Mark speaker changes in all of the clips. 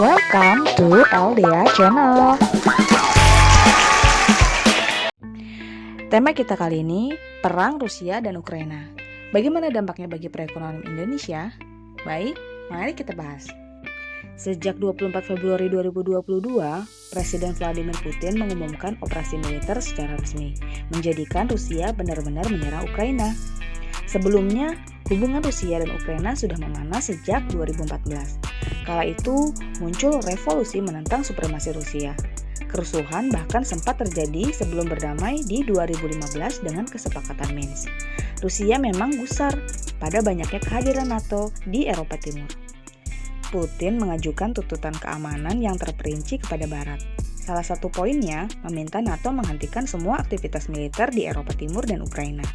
Speaker 1: Welcome to LDA Channel. Tema kita kali ini, Perang Rusia dan Ukraina. Bagaimana dampaknya bagi perekonomian Indonesia? Baik, mari kita bahas. Sejak 24 Februari 2022, Presiden Vladimir Putin mengumumkan operasi militer secara resmi, menjadikan Rusia benar-benar menyerang Ukraina. Sebelumnya, hubungan Rusia dan Ukraina sudah memanas sejak 2014. Kala itu, muncul revolusi menentang supremasi Rusia. Kerusuhan bahkan sempat terjadi sebelum berdamai di 2015 dengan kesepakatan Minsk. Rusia memang gusar pada banyaknya kehadiran NATO di Eropa Timur. Putin mengajukan tuntutan keamanan yang terperinci kepada Barat. Salah satu poinnya meminta NATO menghentikan semua aktivitas militer di Eropa Timur dan Ukraina.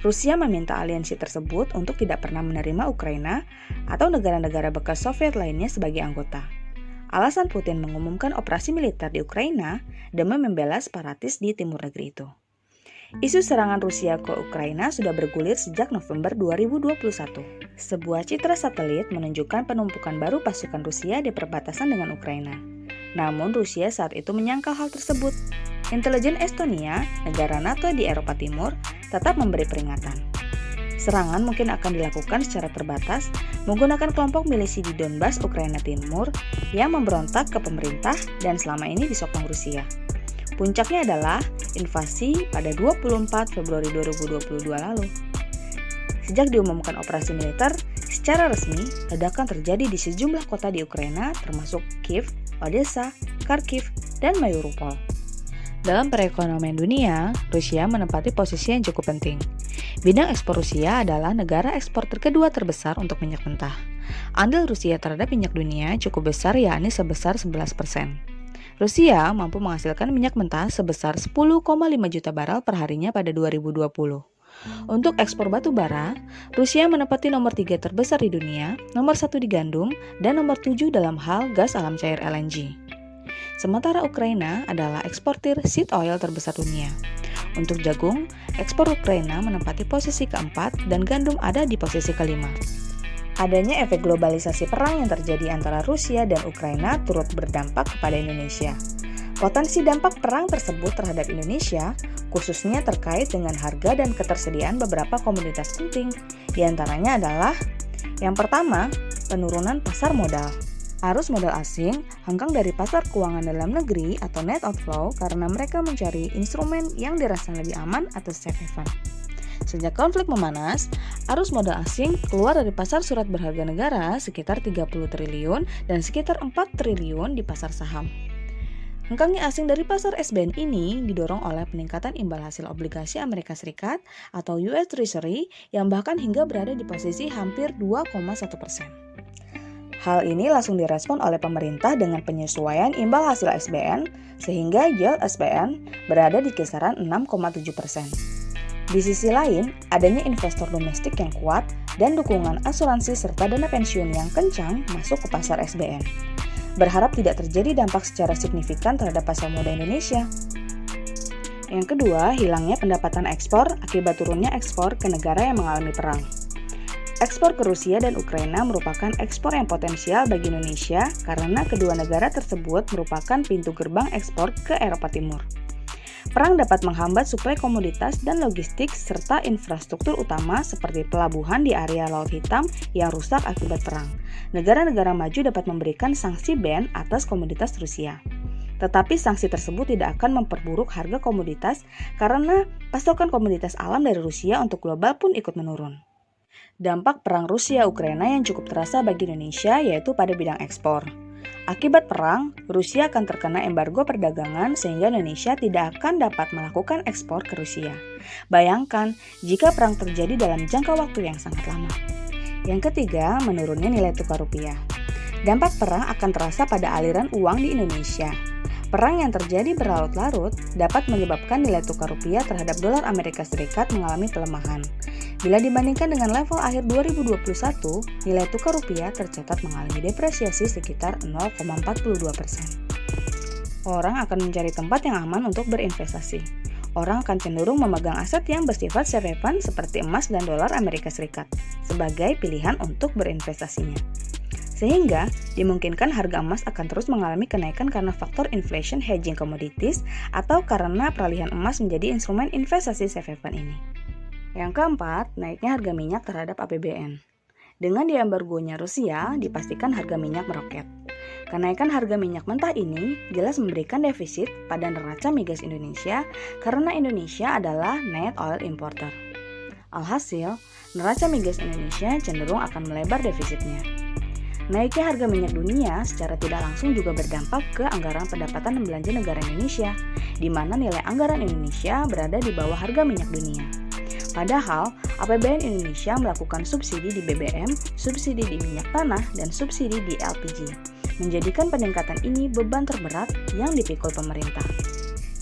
Speaker 1: Rusia meminta aliansi tersebut untuk tidak pernah menerima Ukraina atau negara-negara bekas Soviet lainnya sebagai anggota. Alasan Putin mengumumkan operasi militer di Ukraina demi membela separatis di timur negeri itu. Isu serangan Rusia ke Ukraina sudah bergulir sejak November 2021. Sebuah citra satelit menunjukkan penumpukan baru pasukan Rusia di perbatasan dengan Ukraina. Namun Rusia saat itu menyangkal hal tersebut. Intelijen Estonia, negara NATO di Eropa Timur, tetap memberi peringatan. Serangan mungkin akan dilakukan secara terbatas menggunakan kelompok milisi di Donbas, Ukraina Timur yang memberontak ke pemerintah dan selama ini disokong Rusia. Puncaknya adalah invasi pada 24 Februari 2022 lalu. Sejak diumumkan operasi militer, secara resmi ledakan terjadi di sejumlah kota di Ukraina termasuk Kiev, Odessa, Kharkiv, dan Mariupol. Dalam perekonomian dunia, Rusia menempati posisi yang cukup penting. Bidang ekspor Rusia adalah negara eksportir kedua terbesar untuk minyak mentah. Andil Rusia terhadap minyak dunia cukup besar, yakni sebesar 11%. Rusia mampu menghasilkan minyak mentah sebesar 10,5 juta barel per harinya pada 2020. Untuk ekspor batu bara, Rusia menempati nomor 3 terbesar di dunia, nomor 1 di gandum, dan nomor 7 dalam hal gas alam cair LNG. Sementara Ukraina adalah eksportir seed oil terbesar dunia. Untuk jagung, ekspor Ukraina menempati posisi keempat dan gandum ada di posisi kelima. Adanya efek globalisasi perang yang terjadi antara Rusia dan Ukraina turut berdampak kepada Indonesia. Potensi dampak perang tersebut terhadap Indonesia khususnya terkait dengan harga dan ketersediaan beberapa komoditas penting. Di antaranya adalah yang pertama, penurunan pasar modal. Arus modal asing hengkang dari pasar keuangan dalam negeri atau net outflow karena mereka mencari instrumen yang dirasa lebih aman atau safe haven. Sejak konflik memanas, arus modal asing keluar dari pasar surat berharga negara sekitar 30 triliun dan sekitar 4 triliun di pasar saham. Hengkangnya asing dari pasar SBN ini didorong oleh peningkatan imbal hasil obligasi Amerika Serikat atau US Treasury yang bahkan hingga berada di posisi hampir 2,1%. Hal ini langsung direspon oleh pemerintah dengan penyesuaian imbal hasil SBN sehingga yield SBN berada di kisaran 6,7%. Di sisi lain, adanya investor domestik yang kuat dan dukungan asuransi serta dana pensiun yang kencang masuk ke pasar SBN. Berharap tidak terjadi dampak secara signifikan terhadap pasar modal Indonesia. Yang kedua, hilangnya pendapatan ekspor akibat turunnya ekspor ke negara yang mengalami perang. Ekspor ke Rusia dan Ukraina merupakan ekspor yang potensial bagi Indonesia karena kedua negara tersebut merupakan pintu gerbang ekspor ke Eropa Timur. Perang dapat menghambat suplai komoditas dan logistik serta infrastruktur utama seperti pelabuhan di area Laut Hitam yang rusak akibat perang. Negara-negara maju dapat memberikan sanksi ban atas komoditas Rusia. Tetapi sanksi tersebut tidak akan memperburuk harga komoditas karena pasokan komoditas alam dari Rusia untuk global pun ikut menurun. Dampak perang Rusia-Ukraina yang cukup terasa bagi Indonesia yaitu pada bidang ekspor. Akibat perang, Rusia akan terkena embargo perdagangan sehingga Indonesia tidak akan dapat melakukan ekspor ke Rusia. Bayangkan jika perang terjadi dalam jangka waktu yang sangat lama. Yang ketiga, menurunnya nilai tukar rupiah. Dampak perang akan terasa pada aliran uang di Indonesia. Perang yang terjadi berlarut-larut dapat menyebabkan nilai tukar rupiah terhadap dolar Amerika Serikat mengalami pelemahan. Bila dibandingkan dengan level akhir 2021, nilai tukar rupiah tercatat mengalami depresiasi sekitar 0,42%. Orang akan mencari tempat yang aman untuk berinvestasi. Orang akan cenderung memegang aset yang bersifat safe haven seperti emas dan dolar Amerika Serikat sebagai pilihan untuk berinvestasinya. sehingga dimungkinkan harga emas akan terus mengalami kenaikan karena faktor inflation hedging commodities atau karena peralihan emas menjadi instrumen investasi safe haven ini. Yang keempat, naiknya harga minyak terhadap APBN. Dengan diembargonya Rusia, dipastikan harga minyak meroket. Kenaikan harga minyak mentah ini jelas memberikan defisit pada neraca migas Indonesia karena Indonesia adalah net oil importer. Alhasil, neraca migas Indonesia cenderung akan melebar defisitnya. Naiknya harga minyak dunia secara tidak langsung juga berdampak ke anggaran pendapatan dan belanja negara Indonesia, di mana nilai anggaran Indonesia berada di bawah harga minyak dunia. Padahal, APBN Indonesia melakukan subsidi di BBM, subsidi di minyak tanah, dan subsidi di LPG, menjadikan peningkatan ini beban terberat yang dipikul pemerintah.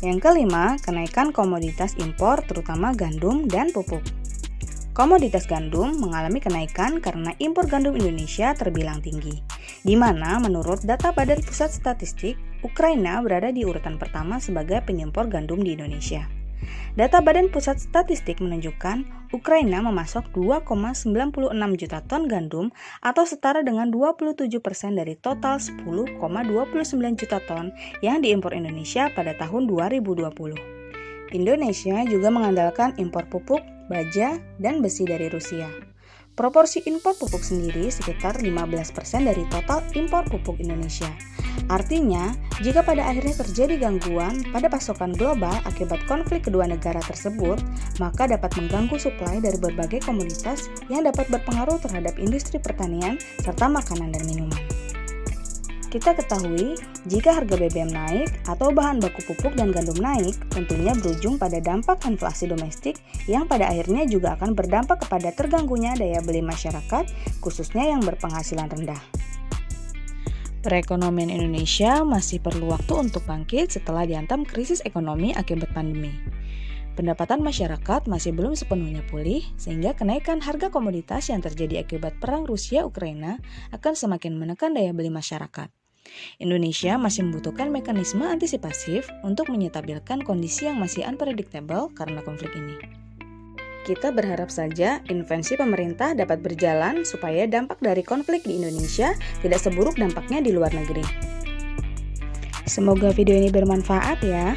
Speaker 1: Yang kelima, kenaikan komoditas impor terutama gandum dan pupuk. Komoditas gandum mengalami kenaikan karena impor gandum Indonesia terbilang tinggi, di mana menurut data Badan Pusat Statistik, Ukraina berada di urutan pertama sebagai pengimpor gandum di Indonesia. Data Badan Pusat Statistik menunjukkan Ukraina memasok 2,96 juta ton gandum atau setara dengan 27% dari total 10,29 juta ton yang diimpor Indonesia pada tahun 2020. Indonesia juga mengandalkan impor pupuk, baja, dan besi dari Rusia. Proporsi impor pupuk sendiri sekitar 15% dari total impor pupuk Indonesia. Artinya, jika pada akhirnya terjadi gangguan pada pasokan global akibat konflik kedua negara tersebut, maka dapat mengganggu suplai dari berbagai komoditas yang dapat berpengaruh terhadap industri pertanian serta makanan dan minuman. Kita ketahui, jika harga BBM naik atau bahan baku pupuk dan gandum naik, tentunya berujung pada dampak inflasi domestik yang pada akhirnya juga akan berdampak kepada terganggunya daya beli masyarakat, khususnya yang berpenghasilan rendah. Perekonomian Indonesia masih perlu waktu untuk bangkit setelah dihantam krisis ekonomi akibat pandemi. Pendapatan masyarakat masih belum sepenuhnya pulih, sehingga kenaikan harga komoditas yang terjadi akibat perang Rusia-Ukraina akan semakin menekan daya beli masyarakat. Indonesia masih membutuhkan mekanisme antisipasif untuk menyetabilkan kondisi yang masih unpredictable karena konflik ini. Kita berharap saja intervensi pemerintah dapat berjalan supaya dampak dari konflik di Indonesia tidak seburuk dampaknya di luar negeri. Semoga video ini bermanfaat ya.